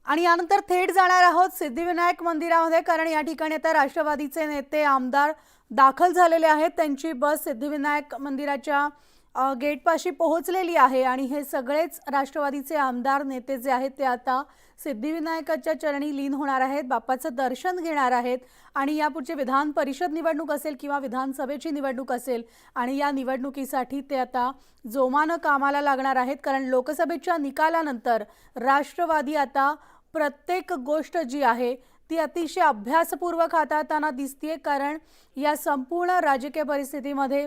आणि यानंतर थेट जाणार आहोत सिद्धिविनायक मंदिरामध्ये, कारण या ठिकाणी आता राष्ट्रवादीचे नेते आमदार दाखल झालेले आहेत। त्यांची बस सिद्धिविनायक मंदिराच्या गेटपाशी पोहोचलेली आहे आणि हे सगळेच राष्ट्रवादीचे आमदार नेते जे आहेत ते आता सिद्धिविनायकाच्या चरणी लीन होणार आहेत, बाप्पाचं दर्शन घेणार आहेत आणि यापुढचे विधान परिषद निवडणूक असेल किंवा विधानसभेची निवडणूक असेल आणि या निवडणुकीसाठी ते आता जोमानं कामाला लागणार आहेत। कारण लोकसभेच्या निकालानंतर राष्ट्रवादी आता प्रत्येक गोष्ट जी आहे ती अतिशय अभ्यासपूर्वक हाताळताना दिसते, कारण या संपूर्ण राजकीय परिस्थितीमध्ये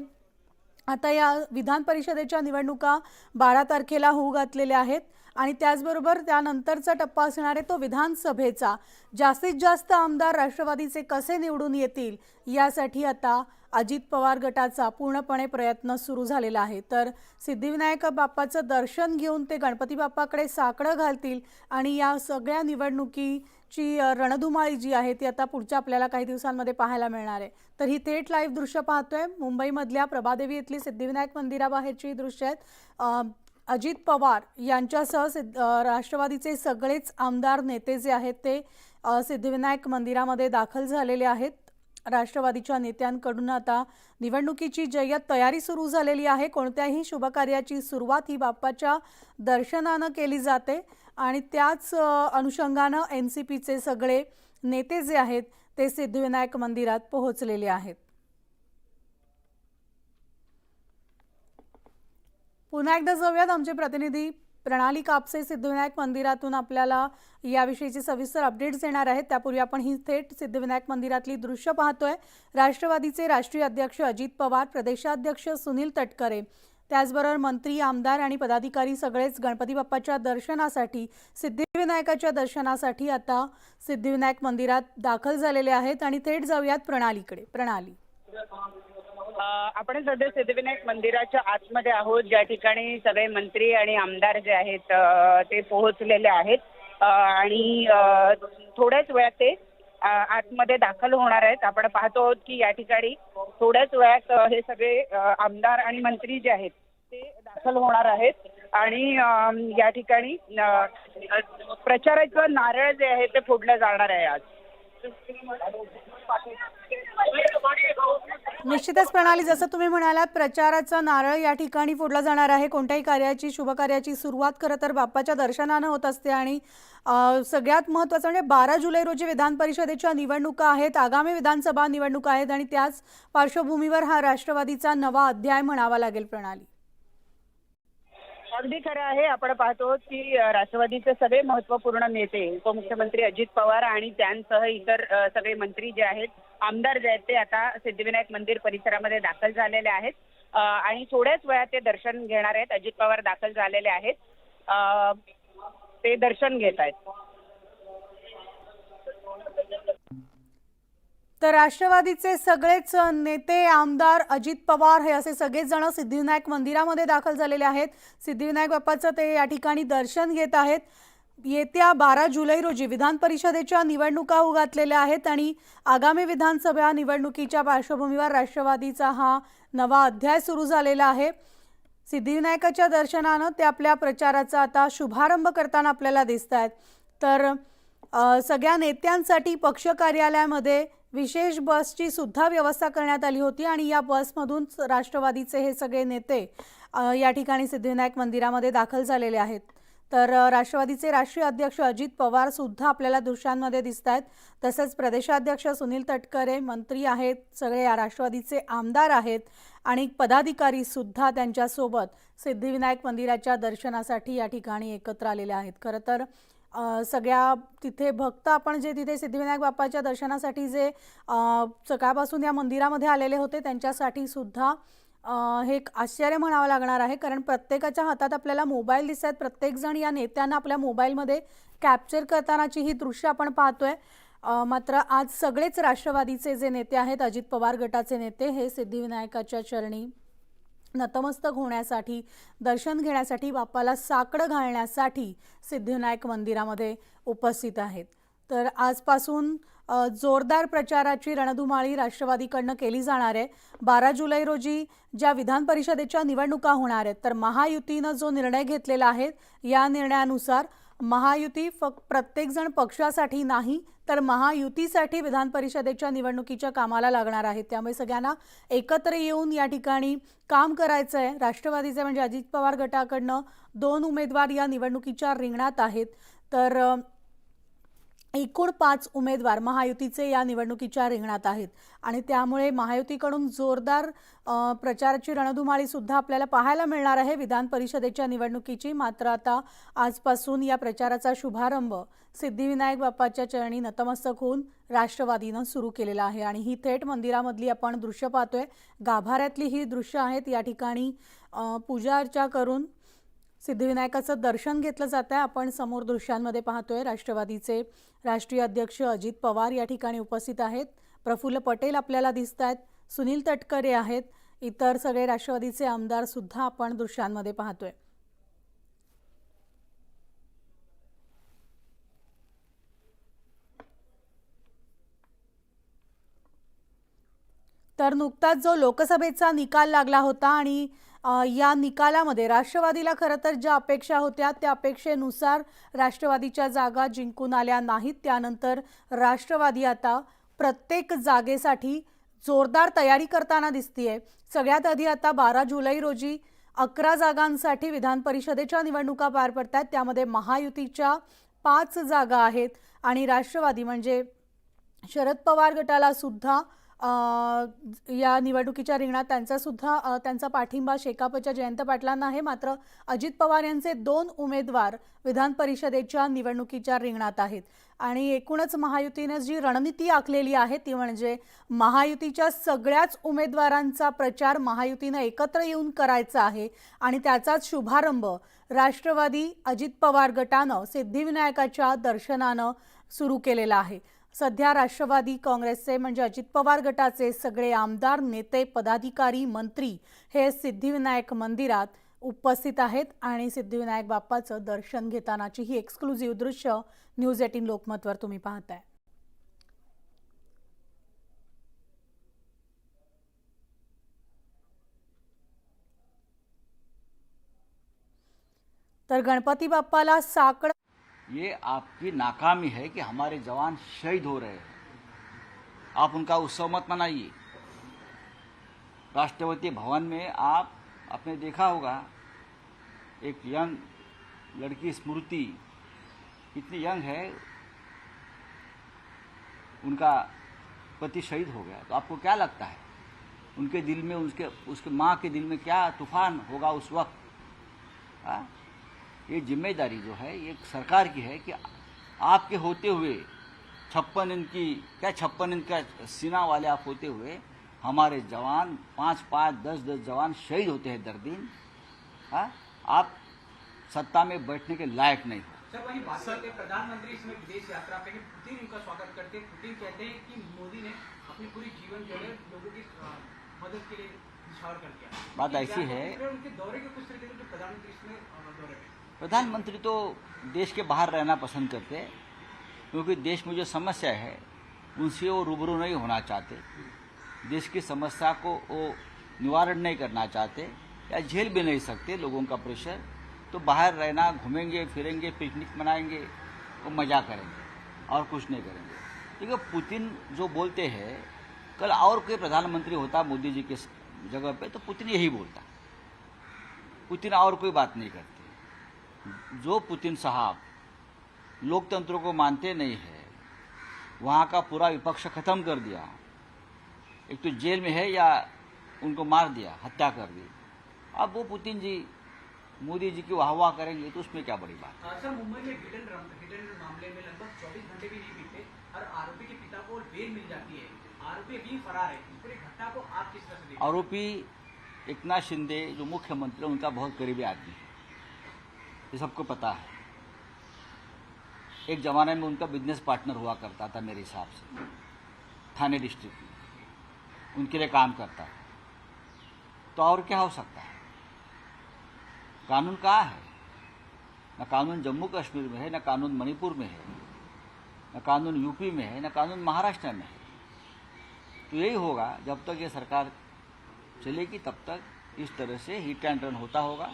आता या विधान परिषदेच्या निवडणुका 12 तारखेला होऊ घातलेल्या आहेत आणि त्याचबरोबर त्यानंतरचा टप्पा असणार आहे तो विधानसभेचा। जास्तीत जास्त आमदार राष्ट्रवादीचे कसे निवडून येतील यासाठी आता अजित पवार गटाचा पूर्णपणे प्रयत्न सुरू झालेला आहे। तर सिद्धिविनायक बाप्पाचं दर्शन घेऊन ते गणपती बाप्पाकडे साकडं घालतील आणि या सगळ्या निवडणुकीची रणधुमाळी जी आहे ती आता पुढच्या आपल्याला काही दिवसांमध्ये पाहायला मिळणार आहे। तर ही थेट लाईव्ह दृश्य पाहतोय मुंबईमधल्या प्रभादेवी येथली सिद्धिविनायक मंदिराबाहेरची दृश्य आहेत। अजित पवार यांच्यासह राष्ट्रवादीचे सगळेच आमदार नेते जे आहेत ते सिद्धिविनायक मंदिरामध्ये दाखल झालेले आहेत। राष्ट्रवादीच्या नेत्यांकडून आता निवडणुकीची जय्यत तयारी सुरू झालेली आहे। कोणत्याही शुभकार्याची सुरुवात ही बाप्पाच्या दर्शनानं केली जाते आणि त्याच अनुषंगानं एनसीपीचे सगळे नेते जे आहेत ते सिद्धिविनायक मंदिरात पोहोचलेले आहेत। पुन्हा एकदा जाऊयात, आमचे प्रतिनिधी प्रणाली कापसे सिद्धिविनायक मंदिरातून आपल्याला याविषयीचे सविस्तर अपडेट्स देणार आहेत। त्यापूर्वी आपण ही थेट सिद्धिविनायक मंदिरातली दृश्य पाहतोय। राष्ट्रवादीचे राष्ट्रीय अध्यक्ष अजित पवार, प्रदेशाध्यक्ष सुनील तटकरे, त्याचबरोबर मंत्री, आमदार आणि पदाधिकारी सगळेच गणपती बाप्पाच्या दर्शनासाठी, सिद्धिविनायकाच्या दर्शनासाठी आता सिद्धिविनायक मंदिरात दाखल झालेले आहेत आणि थेट जाऊयात प्रणालीकडे। प्रणाली, आपण सध्या सिद्धिविनायक मंदिराच्या आतमध्ये आहोत, ज्या ठिकाणी सगळे मंत्री आणि आमदार जे आहेत ते पोहोचलेले आहेत आणि थोड्याच वेळात ते आतमध्ये दाखल होणार आहेत। आपण पाहतो आहोत की या ठिकाणी थोड्याच वेळात हे सगळे आमदार आणि मंत्री जे आहेत ते दाखल होणार आहेत आणि या ठिकाणी प्रचाराचं नारळ जे आहे ते फोडलं जाणार आहे आज। निश्चितच प्रणाली, जसं तुम्ही म्हणालात प्रचाराचा नारळ या ठिकाणी फोडला जाणार आहे। कोणत्याही कार्याची शुभकार्याची सुरुवात खरं तर बाप्पाच्या दर्शनानं होत असते आणि सगळ्यात महत्त्वाचं म्हणजे 12 जुलै रोजी विधान परिषदेच्या निवडणुका आहेत, आगामी विधानसभा निवडणुका आहेत आणि त्याच पार्श्वभूमीवर हा राष्ट्रवादीचा नवा अध्याय म्हणावा लागेल। प्रणाली, अगदी खरं आहे। आपण पाहतो की राष्ट्रवादीचे सगळे महत्त्वपूर्ण नेते, उपमुख्यमंत्री अजित पवार आणि त्यांसह इतर सगळे मंत्री जे आहेत, आमदार जे आहेत ते आता सिद्धिविनायक मंदिर परिसरामध्ये दाखल झालेले आहेत आणि थोड्याच वेळात ते दर्शन घेणार आहेत। अजित पवार दाखल झालेले आहेत, ते दर्शन घेत आहेत। तर राष्ट्रवादीचे सगळेच नेते, आमदार, अजित पवार हे असे सगळेच जण सिद्धिविनायक मंदिरामध्ये दाखल झालेले आहेत। सिद्धिविनायक बाप्पाचं ते या ठिकाणी दर्शन घेत आहेत। येत्या 12 जुलै रोजी विधान परिषदेच्या निवडणुका होऊ घातलेल्या आहेत आणि आगामी विधानसभा निवडणुकीच्या पार्श्वभूमीवर राष्ट्रवादीचा हा नवा अध्याय सुरू झालेला आहे। सिद्धिविनायकाच्या दर्शनानं ते आपल्या प्रचाराचा आता शुभारंभ करताना आपल्याला दिसत आहेत। तर सगळ्या नेत्यांसाठी पक्ष कार्यालयामध्ये विशेष बसची सुद्धा व्यवस्था करण्यात आली होती आणि या बसमधून राष्ट्रवादीचे हे सगळे नेते या ठिकाणी सिद्धिविनायक मंदिरामध्ये दाखल झालेले आहेत। तर राष्ट्रवादीचे राष्ट्रीय अध्यक्ष अजित पवार सुद्धा आपल्याला दृश्यांमध्ये दिसत आहेत, तसेच प्रदेशाध्यक्ष सुनील तटकरे, मंत्री आहेत, सगळे या राष्ट्रवादीचे आमदार आहेत आणि पदाधिकारी सुद्धा त्यांच्यासोबत सिद्धिविनायक मंदिराच्या दर्शनासाठी या ठिकाणी एकत्र आलेले आहेत। खरं तर सगळ्या तिथे भक्त आपण जे तिथे सिद्धिविनायक बाप्पाच्या दर्शनासाठी जे सकाळपासून या मंदिरामध्ये आलेले होते त्यांच्यासाठी सुद्धा हे एक आश्चर्य म्हणावं लागणार आहे, कारण प्रत्येकाच्या हातात आपल्याला मोबाईल दिसत आहेत। प्रत्येकजण या नेत्यांना आपल्या मोबाईलमध्ये कॅप्चर करतानाची ही दृश्य आपण पाहतोय। मात्र आज सगळेच राष्ट्रवादीचे जे नेते आहेत, अजित पवार गटाचे नेते, हे सिद्धिविनायकाच्या चरणी नतमस्तक होण्यासाठी, दर्शन घेण्यासाठी, बाप्पाला साकडं घालण्यासाठी सिद्धिविनायक मंदिरामध्ये उपस्थित आहेत। तर आजपासून जोरदार प्रचाराची रणधुमाळी राष्ट्रवादीकडनं केली जाणार आहे। 12 जुलै रोजी ज्या विधान परिषदेच्या निवडणुका होणार आहेत, तर महायुतीनं जो निर्णय घेतलेला आहे या निर्णयानुसार महायुती प्रत्येकजण पक्षासाठी नाही तर महायुतीसाठी विधान परिषदेच्या निवडणुकीच्या कामाला लागणार आहे. त्यामुळे सगळ्यांना एकत्र येऊन या ठिकाणी काम करायचं आहे. राष्ट्रवादीचे म्हणजे अजित पवार गटाकडनं 2 उमेदवार या निवडणुकीच्या रिंगणात आहेत. तर एकूण 5 उमेदवार महायुतीचे या निवडणुकीच्या रिंगणात आहेत आणि त्यामुळे महायुतीकडून जोरदार प्रचाराची रणधुमाळी सुद्धा आपल्याला पाहायला मिळणार आहे विधान परिषदेच्या निवडणुकीची. मात्र आता आजपासून या प्रचाराचा शुभारंभ सिद्धिविनायक बाप्पाच्या चरणी नतमस्तक होऊन राष्ट्रवादीनं सुरू केलेला आहे आणि ही थेट मंदिरामधली आपण दृश्य पाहतोय. गाभाऱ्यातली ही दृश्य आहेत. या ठिकाणी पूजा अर्चा करून सिद्धिविनायकाचं दर्शन घेतलं जात आहे. आपण समोर दृश्यांमध्ये पाहतोय राष्ट्रवादीचे राष्ट्रीय अध्यक्ष अजित पवार या ठिकाणी उपस्थित आहेत. प्रफुल्ल पटेल आपल्याला दिसत आहेत. सुनील तटकरे आहेत. इतर सगळे राष्ट्रवादीचे आमदार सुद्धा आपण दृश्यांमध्ये पाहतोय. तर नुकताच जो लोकसभेचा निकाल लागला होता आणि या निकालामध्ये राष्ट्रवादीला खरं तर ज्या अपेक्षा होत्या त्या अपेक्षेनुसार राष्ट्रवादीच्या जागा जिंकून आल्या नाहीत. त्यानंतर राष्ट्रवादी आता प्रत्येक जागेसाठी जोरदार तयारी करताना दिसतीये. सगळ्यात आधी आता 12 जुलै रोजी 11 जागांसाठी विधान परिषदेच्या निवडणुका पार पडतात. त्यामध्ये महायुतीच्या 5 जागा आहेत आणि राष्ट्रवादी म्हणजे शरद पवार गटाला सुद्धा या निवडणुकीच्या रिंगणात त्यांचा पाठिंबा शेकापच्या जयंत पाटलांना आहे. मात्र अजित पवार यांचे 2 उमेदवार विधान परिषदेच्या निवडणुकीच्या रिंगणात आहेत आणि एकूणच महायुतीने जी रणनीती आखलेली आहे ती म्हणजे महायुतीच्या सगळ्याच उमेदवारांचा प्रचार महायुतीनं एकत्र येऊन करायचा आहे आणि त्याचाच शुभारंभ राष्ट्रवादी अजित पवार गटानं सिद्धिविनायकाच्या दर्शनानं सुरू केलेला आहे. सध्या राष्ट्रवादी काँग्रेसचे म्हणजे अजित पवार गटाचे सगळे आमदार, नेते, पदाधिकारी, मंत्री हे सिद्धिविनायक मंदिरात उपस्थित आहेत आणि सिद्धिविनायक बाप्पाचं दर्शन घेतानाची ही एक्सक्लुझिव्ह दृश्य न्यूज 18 लोकमतवर तुम्ही पाहताय. तर गणपती बाप्पाला साकड ये आपकी नाकामी है कि हमारे जवान शहीद हो रहे हैं. आप उनका उत्सव मत मनाइए. राष्ट्रपति भवन में आपने देखा होगा एक यंग लड़की स्मृति इतनी यंग है, उनका पति शहीद हो गया. तो आपको क्या लगता है उनके दिल में, उसके माँ के दिल में क्या तूफान होगा उस वक्त? ये जिम्मेदारी जो है ये सरकार की है कि आपके होते हुए 56 इंच का सीना वाले आप होते हुए हमारे जवान 5-5, 10-10 जवान शहीद होते हैं दर दिन. आप सत्ता में बैठने के लायक नहीं हो. सर, वही बात करते हैं प्रधानमंत्री इसमें विदेश यात्रा पे पुतिन उनका स्वागत करते हैं. पुतिन कहते हैं कि मोदी ने अपनी पूरी जीवन जो है लोगों की मदद के लिए निछावर कर दिया. बात ऐसी है, उनके दौरे के कुछ तरीके से प्रधानमंत्री इसमें दौरे पे प्रधानमंत्री तो देश के बाहर रहना पसंद करते हैं क्योंकि देश में जो समस्या है उनसे वो रूबरू नहीं होना चाहते. देश की समस्या को वो निवारण नहीं करना चाहते या झेल भी नहीं सकते लोगों का प्रेशर. तो बाहर रहना, घूमेंगे फिरेंगे, पिकनिक मनाएंगे, वो मज़ा करेंगे और कुछ नहीं करेंगे. देखिए पुतिन जो बोलते हैं, कल और कोई प्रधानमंत्री होता मोदी जी के जगह पे तो पुतिन यही बोलता. पुतिन और कोई बात नहीं करते. जो पुतिन साहब लोकतंत्र को मानते नहीं है, वहाँ का पूरा विपक्ष खत्म कर दिया. एक तो जेल में है या उनको मार दिया, हत्या कर दी. अब वो पुतिन जी मोदी जी की वाहवाह करेंगे तो उसमें क्या बड़ी बात. सर, मुंबई में हिडन मामले में लगभग 24 घंटे भी नहीं बीते और आरोपी के पिता को बेल मिल जाती है. आरोपी अभी फरार है. इस पूरी घटना को आप किस तरह से देखते हैं? आरोपी एकनाथ शिंदे जो मुख्यमंत्री उनका बहुत करीबी आदमी है, ये सबको पता है. एक ज़माने में उनका बिजनेस पार्टनर हुआ करता था मेरे हिसाब से, थाने डिस्ट्रिक्ट में उनके लिए काम करता है. तो और क्या हो सकता है? कानून कहाँ है? न कानून जम्मू कश्मीर में है, न कानून मणिपुर में है, न कानून यूपी में है, न कानून महाराष्ट्र में है. तो यही होगा जब तक ये सरकार चलेगी तब तक इस तरह से हिट एंड रन होता होगा.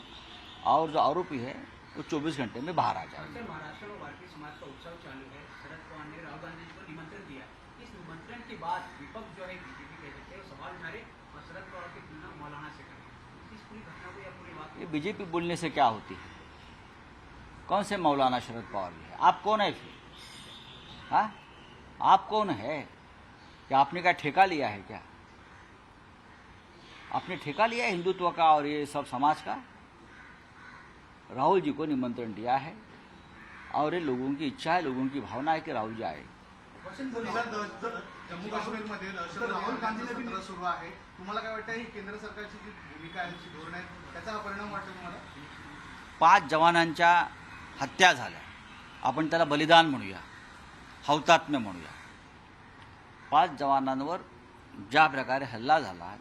और जो आरोपी है वो 24 घंटे में बाहर आ जाएगा। सर, महाराष्ट्र में भारतीय समाज का उत्सव चालू है। शरद पवार ने राहुल गांधी जी को निमंत्रण दिया। इस निमंत्रण के बाद विपक्ष जो है बीजेपी कह सकते हैं सवाल उठा रहे और शरद पवार की तुलना मौलाना से करें। इस पूरी घटना को या पूरी बात ये बीजेपी बोलने से क्या होती है? कौन से मौलाना शरद पवार जी है? आप कौन है फिर? हाँ, आप कौन है? क्या आपने क्या ठेका लिया है क्या? आपने ठेका लिया है हिंदुत्व का और ये सब समाज का? राहुल जी को निमंत्रण दिया है और ये लोगों की इच्छा है, लोगों की भावना है कि राहुल जी आए। जम्मू काश्मीरमध्ये राहुल गांधी सत्र सुरू आहे. तुम्हाला काय वाटतं ही केंद्र सरकारची जी भूमिका आहे, जी धोरण आहे, त्याचा हा परिणाम वाटतो तुम्हाला? 5 जवानांच्या हत्या झाल्या, आपण त्याला बलिदान म्हणूया, हौतात्म्य म्हणूया. 5 जवानांवर ज्या प्रकारे हल्ला झाला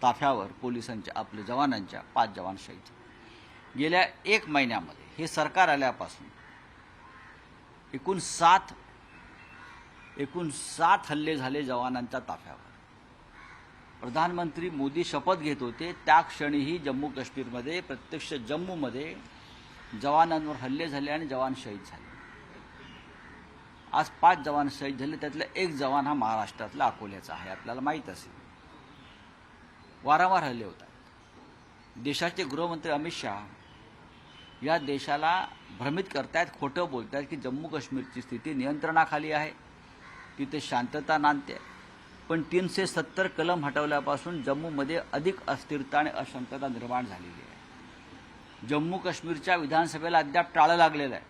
ताफ्यावर पोलिसांच्या, आपल्या जवानांच्या 5 जवान शहीद. गेल्या 1 महिन्यामध्ये हे सरकार आल्यापासून एकूण 7 हल्ले झाले जवानांच्या ताफ्यावर. प्रधानमंत्री मोदी शपथ घेत होते त्या क्षणीही जम्मू काश्मीरमध्ये, प्रत्यक्ष जम्मूमध्ये जवानांवर हल्ले झाले आणि जवान शहीद झाले. आज 5 जवान शहीद झाले, त्यातला 1 जवान हा महाराष्ट्रातला अकोल्याचा आहे, आपल्याला माहीत असेल. वारंवार हल्ले होतात. देशाचे गृहमंत्री अमित शहा या देशाला भ्रमित करतायत, खोटं बोलतायत की जम्मू काश्मीरची स्थिती नियंत्रणाखाली आहे, तिथे शांतता नांदते. पण 370 कलम हटवल्यापासून जम्मूमध्ये अधिक अस्थिरता आणि अशांतता निर्माण झालेली आहे. जम्मू काश्मीरच्या विधानसभेला अद्याप टाळं लागलेलं आहे.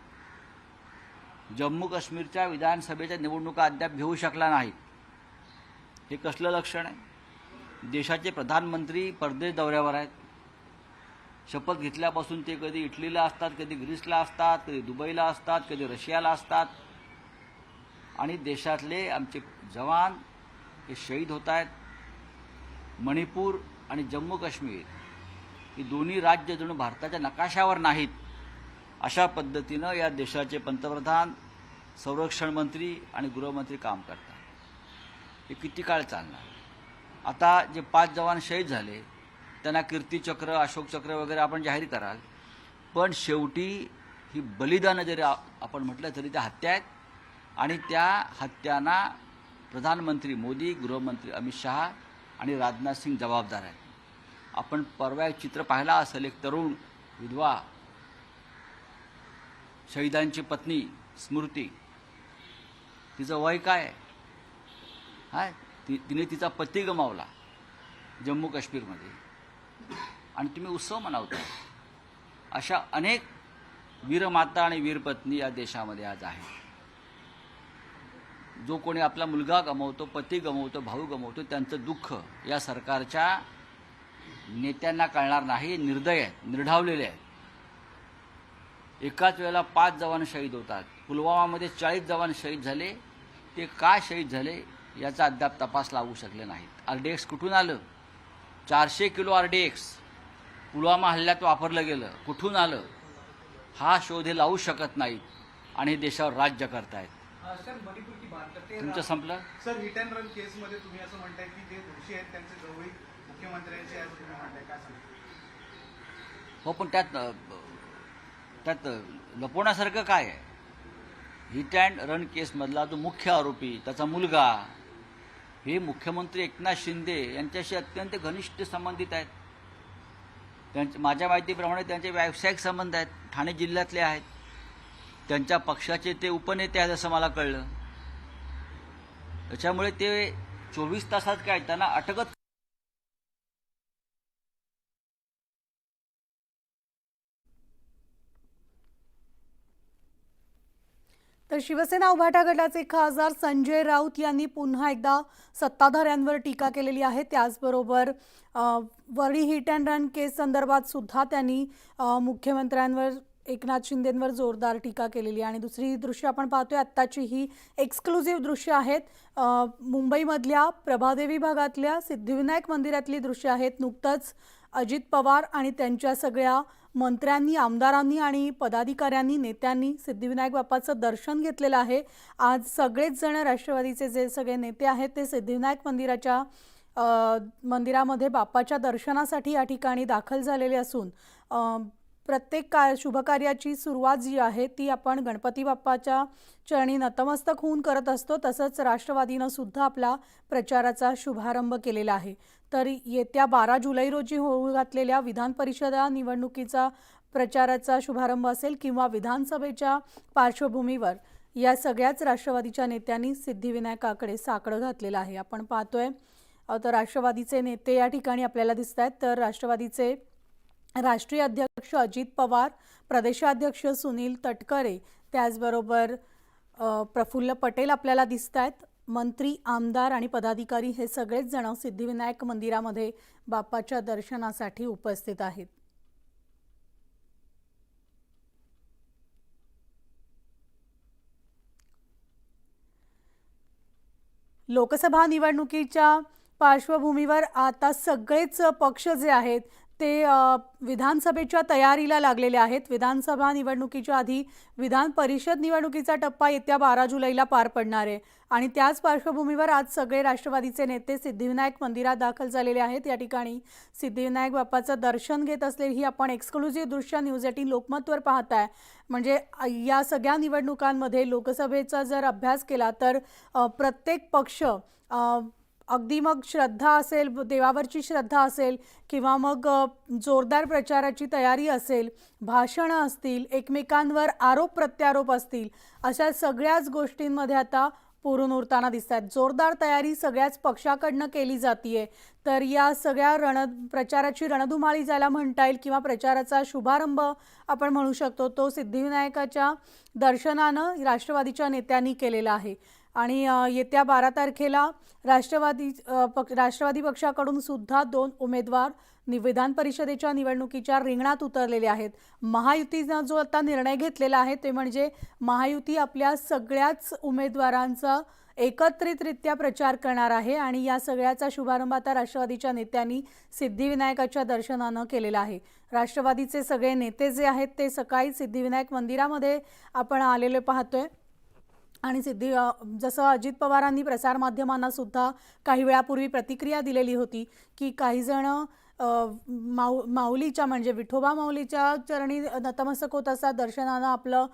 जम्मू काश्मीरच्या विधानसभेच्या निवडणुका अद्याप घेऊ शकला नाहीत. हे कसलं लक्षण आहे? देशाचे प्रधानमंत्री परदेश दौऱ्यावर आहेत. शपथ घेतल्यापासून ते कधी इटलीला असतात, कधी ग्रीसला असतात, कधी दुबईला असतात, कधी रशियाला असतात. आणि देशातले आमचे जवान हे शहीद होत आहेत. मणिपूर आणि जम्मू काश्मीर ही दोन्ही राज्य जणू भारताच्या नकाशावर नाहीत अशा पद्धतीनं या देशाचे पंतप्रधान, संरक्षण मंत्री आणि गृहमंत्री काम करतात. हे किती काळ चालणार? आता जे 5 जवान शहीद झाले त्यांना कीर्तीचक्र, अशोकचक्र वगैरे आपण जाहीर कराल, पण शेवटी ही बलिदानं जरी आपण म्हटलं तरी त्या हत्या आहेत. आणि त्या हत्यांना प्रधानमंत्री मोदी, गृहमंत्री अमित शहा आणि राजनाथ सिंग जबाबदार आहेत. आपण परवा एक चित्र पाहिला असेल, एक तरुण विधवा, शहीदांची पत्नी स्मृती, तिचं वय काय आहे? हाय, तिने तिचा पती गमावला जम्मू काश्मीरमध्ये आणि तुम्ही उत्सव मनवता. अशा अनेक वीरमाता आणि वीरपत्नी या देशामध्ये आज आहेत. जो कोणी आपला मुलगा गमावतो, पती गमावतो, भाऊ गमावतो, त्यांचं दुःख या सरकारच्या नेत्यांना कळणार नाही. निर्दय आहेत, निर्ढावलेले आहेत. एकाच वेळेला 5 जवान शहीद होतात. पुलवामामध्ये 40 जवान शहीद झाले. ते का शहीद झाले याचा अद्याप तपास लागू शकले नाहीत. RDX कुठून आलं? 400 किलो RDX पुलवामा हल्ल्यात वापरलं गेलं. कुठून आलं? हा शोध हे लावू शकत नाहीत आणि हे देशावर राज्य करतायत. सर, मणिपुर की बात करते हैं। तुमचं संपलं? सर, हिट अँड रन केसमध्ये तुम्ही असं म्हणताय की जे दोषी आहेत त्यांचे जवळीक मुख्यमंत्र्यांचे आहेत तुम्ही म्हणताय, काय सांगता? हो, पण त्यात लपवण्यासारखं काय आहे? हिट अँड रन केसमधला जो मुख्य आरोपी, त्याचा मुलगा, हे मुख्यमंत्री एकनाथ शिंदे यांच्याशी अत्यंत घनिष्ठ संबंधित आहेत. माझ्या माहितीप्रमाणे त्यांचे व्यावसायिक संबंध आहेत, ठाणे जिल्ह्यातले आहेत. त्यांच्या पक्षाचे ते उपनेते आहेत असं मला कळलं. त्याच्यामुळे ते 24 तासात काय त्यांना अटकच. तर शिवसेना उभाटा गटाचे खासदार संजय राऊत यांनी पुन्हा एकदा सत्ताधाऱ्यांवर टीका केलेली आहे. त्याचबरोबर वरी हिट अँड रन केस संदर्भात सुद्धा त्यांनी मुख्यमंत्र्यांवर, एकनाथ शिंदेंवर जोरदार टीका केलेली आहे. आणि दुसरी दृश्य आपण पाहतोय, आत्ताची ही एक्सक्लुझिव्ह दृश्य आहेत. मुंबईमधल्या प्रभादेवी भागातल्या सिद्धिविनायक मंदिरातली दृश्य आहेत. नुकतंच अजित पवार आणि त्यांच्या सगळ्या मंत्र्यांनी, आमदारांनी आणि पदाधिकाऱ्यांनी, नेत्यांनी सिद्धिविनायक बाप्पाचं दर्शन घेतलेलं आहे. आज सगळेच जण, राष्ट्रवादीचे जे सगळे नेते आहेत ते सिद्धिविनायक मंदिरामध्ये बाप्पाच्या दर्शनासाठी या ठिकाणी दाखल झालेले असून प्रत्येक शुभकार्याची सुरुवात जी आहे ती आपण गणपती बाप्पाच्या चरणी नतमस्तक होऊन करत असतो. तसंच राष्ट्रवादीनं सुद्धा आपला प्रचाराचा शुभारंभ केलेला आहे. तर येत्या 12 जुलै रोजी होऊ घातलेल्या विधान परिषद निवडणुकीचा प्रचाराचा शुभारंभ असेल किंवा विधानसभेच्या पार्श्वभूमीवर या सगळ्याच राष्ट्रवादीच्या नेत्यांनी सिद्धिविनायकाकडे साकडं घातलेलं आहे. आपण पाहतोय तर राष्ट्रवादीचे नेते या ठिकाणी आपल्याला दिसत आहेत. तर राष्ट्रवादीचे राष्ट्रीय अध्यक्ष अजित पवार, प्रदेशाध्यक्ष सुनील तटकरे, त्याचबरोबर प्रफुल्ल पटेल आपल्याला दिसत आहेत. मंत्री, आमदार आणि पदाधिकारी हे सगळेच जण सिद्धिविनायक मंदिरामध्ये बाप्पाच्या दर्शनासाठी उपस्थित आहेत. लोकसभा निवडणुकीच्या पार्श्वभूमीवर आता सगळेच पक्ष जे आहेत ते विधानसभेच्या तयारीला लागलेले आहेत. विधानसभा निवडणुकीच्या आधी विधान परिषद निवडणुकीचा टप्पा येत्या 12 जुलैला पार पडणार आहे आणि त्याच पार्श्वभूमीवर आज सगळे राष्ट्रवादीचे नेते सिद्धिविनायक मंदिरात दाखल झालेले आहेत. या ठिकाणी सिद्धिविनायक बाप्पाचं दर्शन घेत असलेली ही आपण एक्सक्लुझिव्ह दृश्य न्यूज 18 लोकमतवर पाहताय. म्हणजे या सगळ्या निवडणुकांमध्ये लोकसभेचा जर अभ्यास केला तर प्रत्येक पक्ष अगदी मग श्रद्धा असेल, देवावरची श्रद्धा असेल किंवा मग जोरदार प्रचाराची तयारी असेल, भाषणं असतील, एकमेकांवर आरोप प्रत्यारोप असतील, अशा सगळ्याच गोष्टींमध्ये आता पुरून उरताना दिसत आहेत. जोरदार तयारी सगळ्याच पक्षाकडनं केली जातीये. तर या सगळ्या प्रचाराची रणधुमाळी ज्याला म्हणता येईल किंवा प्रचाराचा शुभारंभ आपण म्हणू शकतो तो सिद्धिविनायकाच्या दर्शनानं राष्ट्रवादीच्या नेत्यांनी केलेला आहे. आणि येत्या 12 तारखेला राष्ट्रवादी पक्षाकडून सुद्धा 2 उमेदवार विधान परिषदेच्या निवडणुकीच्या रिंगणात उतरलेले आहेत. महायुतीनं जो आता निर्णय घेतलेला आहे ते म्हणजे महायुती आपल्या सगळ्याच उमेदवारांचा एकत्रितरित्या प्रचार करणार आहे आणि या सगळ्याचा शुभारंभ आता राष्ट्रवादीच्या नेत्यांनी सिद्धिविनायकाच्या दर्शनानं केलेला आहे. राष्ट्रवादीचे सगळे नेते जे आहेत ते सकाळी सिद्धिविनायक मंदिरामध्ये आपण आलेले पाहतोय आणि जसं अजित पवारांनी प्रसारमाध्यमांना सुद्धा काही वेळापूर्वी प्रतिक्रिया दिलेली होती की काही जण माऊलीच्या म्हणजे विठोबा माऊलीच्या चरणी नतमस्तक होत असतात, दर्शनानं आपलं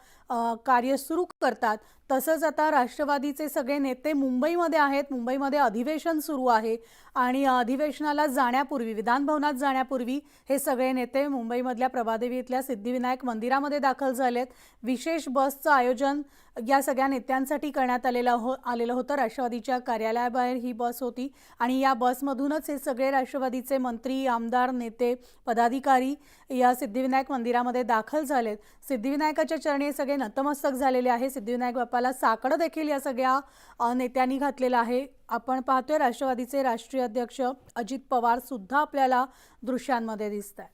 कार्य सुरू करतात. तसंच आता राष्ट्रवादीचे सगळे नेते मुंबईमध्ये आहेत. मुंबईमध्ये अधिवेशन सुरू आहे आणि अधिवेशनाला जाण्यापूर्वी, विधानभवनात जाण्यापूर्वी हे सगळे नेते मुंबईमधल्या प्रभादेवी इथल्या सिद्धिविनायक मंदिरामध्ये दाखल झालेत. विशेष बसचं आयोजन या सगळ्या नेत्यांसाठी करण्यात आलेलं होतं. राष्ट्रवादीच्या कार्यालयाबाहेर ही बस होती आणि या बसमधूनच हे सगळे राष्ट्रवादीचे मंत्री, आमदार, नेते, पदाधिकारी या सिद्धिविनायक मंदिरामध्ये दाखल झालेत. सिद्धिविनायकाच्या चरणी सगळे नतमस्तक झालेले आहे. सिद्धिविनायक बाप्पाला साकडं देखील या सगळ्या नेत्यांनी घातलेलं आहे. आपण पाहतोय राष्ट्रवादीचे राष्ट्रीय अध्यक्ष अजित पवार सुद्धा आपल्याला दृश्यांमध्ये दिसत आहेत.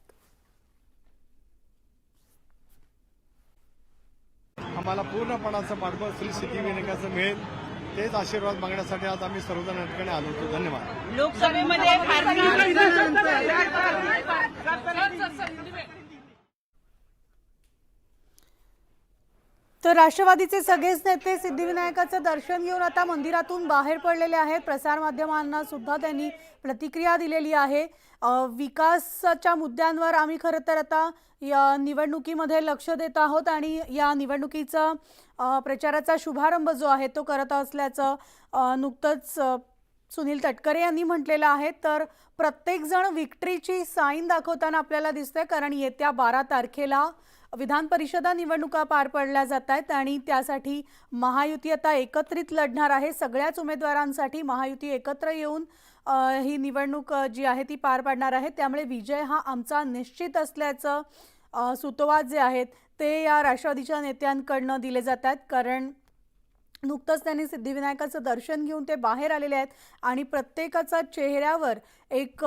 आम्हाला पूर्णपणाचं पाठबळ श्री सिद्धिविनायकाचं मिळेल तेच आशीर्वाद मागण्यासाठी आज आम्ही सर्वजण या ठिकाणी आलो होतो. धन्यवाद. लोकसभेमध्ये तर राष्ट्रवादीचे सगळेच नेते सिद्धिविनायकाचं दर्शन घेऊन आता मंदिरातून बाहेर पडलेले आहेत. प्रसारमाध्यमांना सुद्धा त्यांनी प्रतिक्रिया दिलेली आहे. विकासाच्या मुद्द्यांवर आम्ही खरं तर आता या निवडणुकीमध्ये लक्ष देत आहोत आणि या निवडणुकीचा प्रचाराचा शुभारंभ जो आहे तो करत असल्याचं नुकतंच सुनील तटकरे यांनी म्हटलेलं आहे. तर प्रत्येकजण विक्ट्रीची साईन दाखवताना आपल्याला दिसतंय, कारण येत्या 12 तारखेला विधान परिषद निवडणुका पार पडल्या जात आहेत आणि त्यासाठी महायुती आता एकत्रित लढणार आहे. सगळ्याच उमेदवारांसाठी महायुती एकत्र येऊन ही निवडणूक जी आहे ती पार पाडणार आहे. त्यामुळे विजय हा आमचा निश्चित असल्याचं सूतोवाच जे आहेत ते या राष्ट्रवादीच्या नेत्यांकडनं दिले जात आहेत. कारण नुकतंच त्यांनी सिद्धिविनायकाचं दर्शन घेऊन ते बाहेर आलेले आहेत आणि प्रत्येकाचा चेहऱ्यावर एक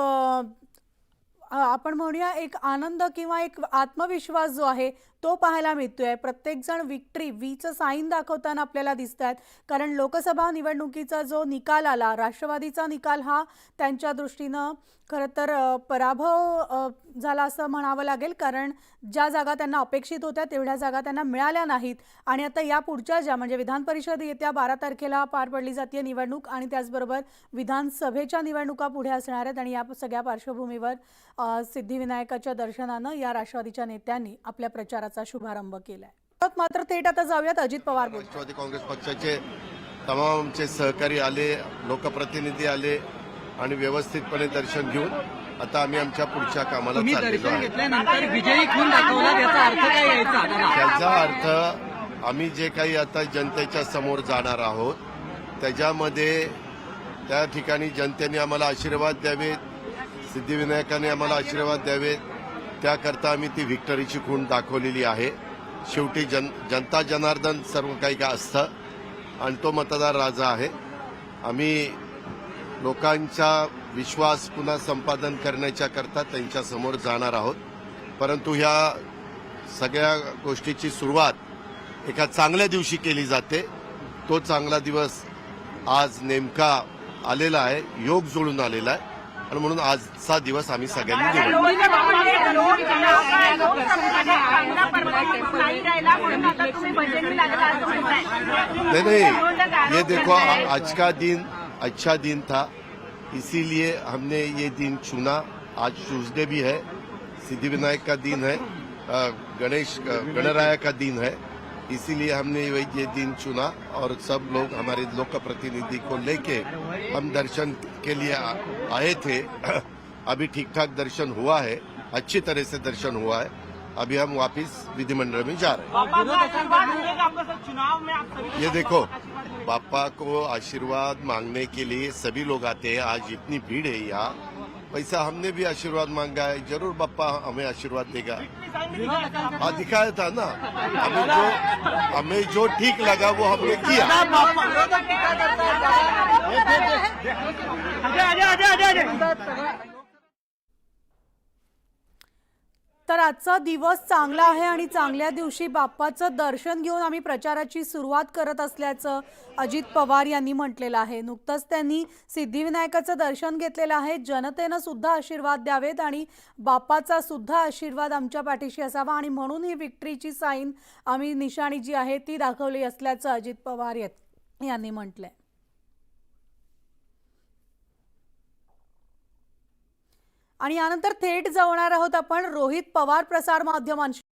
आपण म्हणूया एक आनंद किंवा एक आत्मविश्वास जो आहे तो पाहायला मिळतोय. प्रत्येकजण विक्ट्री व्हीचं साईन दाखवताना आपल्याला दिसत आहेत. कारण लोकसभा निवडणुकीचा जो निकाल आला, राष्ट्रवादीचा निकाल हा त्यांच्या दृष्टीनं खरं तर पराभव झाला असं म्हणावं लागेल. कारण ज्या जागा त्यांना अपेक्षित होत्या तेवढ्या जागा त्यांना मिळाल्या नाहीत. आणि आता या पुढच्या ज्या म्हणजे विधान परिषद येत्या 12 तारखेला पार पडली जाते निवडणूक आणि त्याचबरोबर विधानसभेच्या निवडणुका पुढे असणार आहेत. आणि या सगळ्या पार्श्वभूमीवर सिद्धिविनायकाच्या दर्शनानं या राष्ट्रवादीच्या नेत्यांनी आपल्या प्रचाराचा शुभारंभ केलाय. मात्र थेट आता जाऊयात अजित पवार बोलतात. राष्ट्रवादी काँग्रेस पक्षाचे तमाम आमचे सहकारी आले, लोकप्रतिनिधी आले आणि व्यवस्थितपणे दर्शन घेऊन आता आम्ही आमच्या पुढच्या कामाला चाललेलो आहे. त्याचा अर्थ आम्ही जे काही आता जनतेच्या समोर जाणार आहोत त्याच्यामध्ये त्या ठिकाणी जनतेने आम्हाला आशीर्वाद द्यावेत, सिद्धिविनायकाने आम्हाला आशीर्वाद द्यावेत, त्याकरता आम्ही ती व्हिक्टरीची खूण दाखवलेली आहे. शेवटी जनता जनार्दन सर्व काही का असतं आणि तो मतदार राजा आहे. आम्ही लोकांचा विश्वास पुन्हा संपादन करण्याच्या करता त्यांच्या समोर जाणार आहोत. परंतु ह्या सगळ्या गोष्टीची सुरुवात एका चांगल्या दिवशी केली जाते. तो चांगला दिवस आज नेमका आलेला आहे, योग जुळून आलेला आहे आणि म्हणून आजचा दिवस आम्ही सगळ्यांनी निवडला. नहीं, ये देखो आज का दिन अच्छा दिन था, इसीलिए हमने ये दिन चुना. आज ट्यूसडे भी है, सिद्धिविनायक का दिन है, गणराया का दिन है, इसीलिए हमने ये दिन चुना और सब लोग हमारे लोक प्रतिनिधि को लेके हम दर्शन के लिए आए थे. अभी ठीक ठाक दर्शन हुआ है, अच्छी तरह से दर्शन हुआ है. अभी हम वापस विधिमंडल में जा रहे हैं. ये देखो, बापा को आशीर्वाद मांगने के लिए सभी लोग आते हैं. आज इतनी भीड़ है यहाँ, वैसा हमने भी आशीर्वाद मांगा है, जरूर बापा हमें आशीर्वाद देगा. हाँ, दिखाया था ना, हमें जो ठीक लगा वो हमने किया. तर आजचा दिवस चांगला आहे आणि चांगल्या दिवशी बाप्पाचं दर्शन घेऊन आम्ही प्रचाराची सुरुवात करत असल्याचं अजित पवार यांनी म्हटलेलं आहे. नुकतंच त्यांनी सिद्धिविनायकाचं दर्शन घेतलेलं आहे. जनतेनं सुद्धा आशीर्वाद द्यावेत आणि बाप्पाचा सुद्धा आशीर्वाद आमच्या पाठीशी असावा आणि म्हणून ही विक्ट्रीची साईन आम्ही निशाणी जी आहे ती दाखवली असल्याचं अजित पवार यांनी म्हटलंय. आणि यानंतर थेट जाणार आहोत आपण रोहित पवार प्रसार माध्यमांशी.